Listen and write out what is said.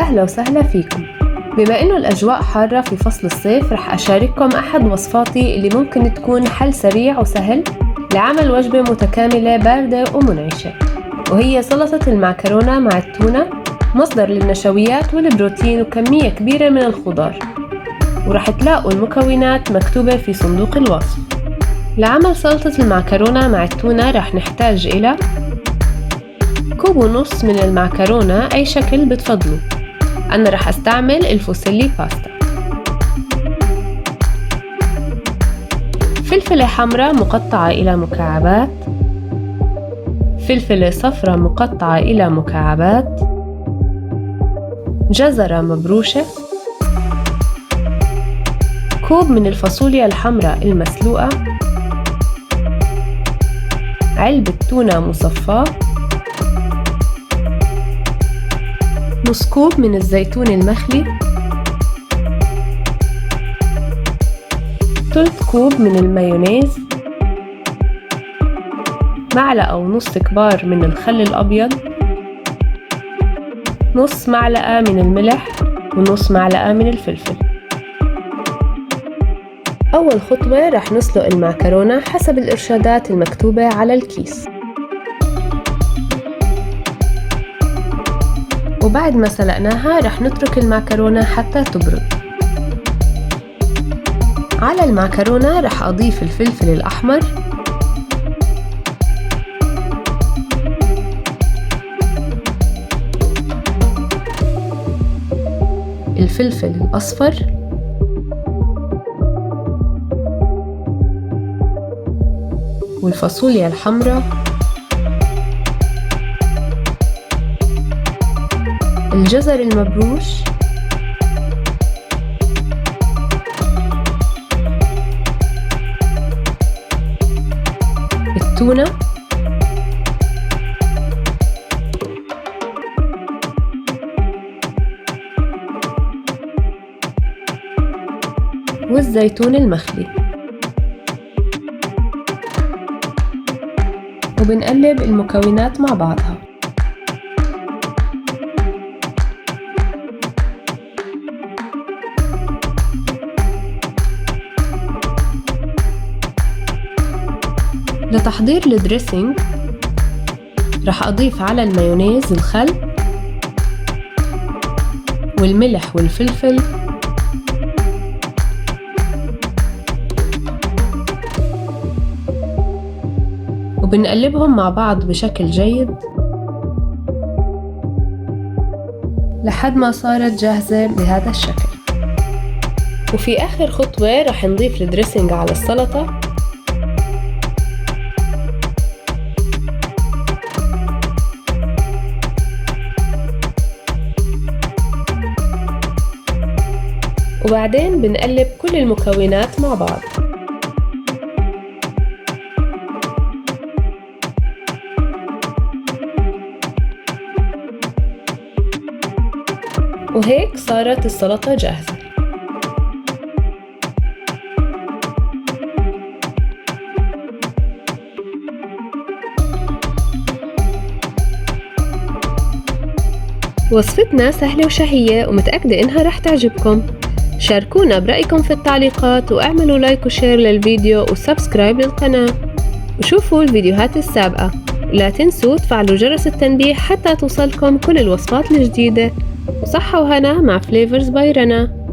أهلا وسهلا فيكم. بما إنه الأجواء حارة في فصل الصيف رح أشارككم أحد وصفاتي اللي ممكن تكون حل سريع وسهل لعمل وجبة متكاملة باردة ومنعشة، وهي سلطة المعكرونة مع التونة، مصدر للنشويات والبروتين وكمية كبيرة من الخضار، ورح تلاقوا المكونات مكتوبة في صندوق الوصف. لعمل سلطة المعكرونة مع التونة رح نحتاج إلى 1.5 كوب من المعكرونة أي شكل بتفضلوا، أنا رح أستعمل الفوسيلي باستا، فلفلة حمراء مقطعة إلى مكعبات، فلفلة صفراء مقطعة إلى مكعبات، جزرة مبروشة، 1 كوب من الفاصوليا الحمراء المسلوقة، علبة تونة مصفاة، نص كوب من الزيتون المخلي، 1/3 كوب من المايونيز، معلقة ونص كبار من الخل الأبيض، نص معلقة من الملح، ونص معلقة من الفلفل. أول خطوة رح نسلق المعكرونة حسب الإرشادات المكتوبة على الكيس، وبعد ما سلقناها رح نترك المعكرونة حتى تبرد. على المعكرونة رح أضيف الفلفل الأحمر، الفلفل الأصفر، والفاصوليا الحمراء، الجزر المبروش، التونة، والزيتون المخلي، وبنقلب المكونات مع بعضها. لتحضير الدريسينج رح أضيف على المايونيز الخل والملح والفلفل وبنقلبهم مع بعض بشكل جيد لحد ما صارت جاهزة بهذا الشكل. وفي آخر خطوة رح نضيف الدريسينج على السلطة، وبعدين بنقلب كل المكونات مع بعض. وهيك صارت السلطة جاهزة. وصفتنا سهلة وشهية ومتأكدة إنها رح تعجبكم. شاركونا برأيكم في التعليقات، واعملوا لايك وشير للفيديو وسبسكرايب للقناة، وشوفوا الفيديوهات السابقة. لا تنسوا تفعلوا جرس التنبيه حتى توصلكم كل الوصفات الجديدة. وصحة وهنا مع فليفرز باي رنا.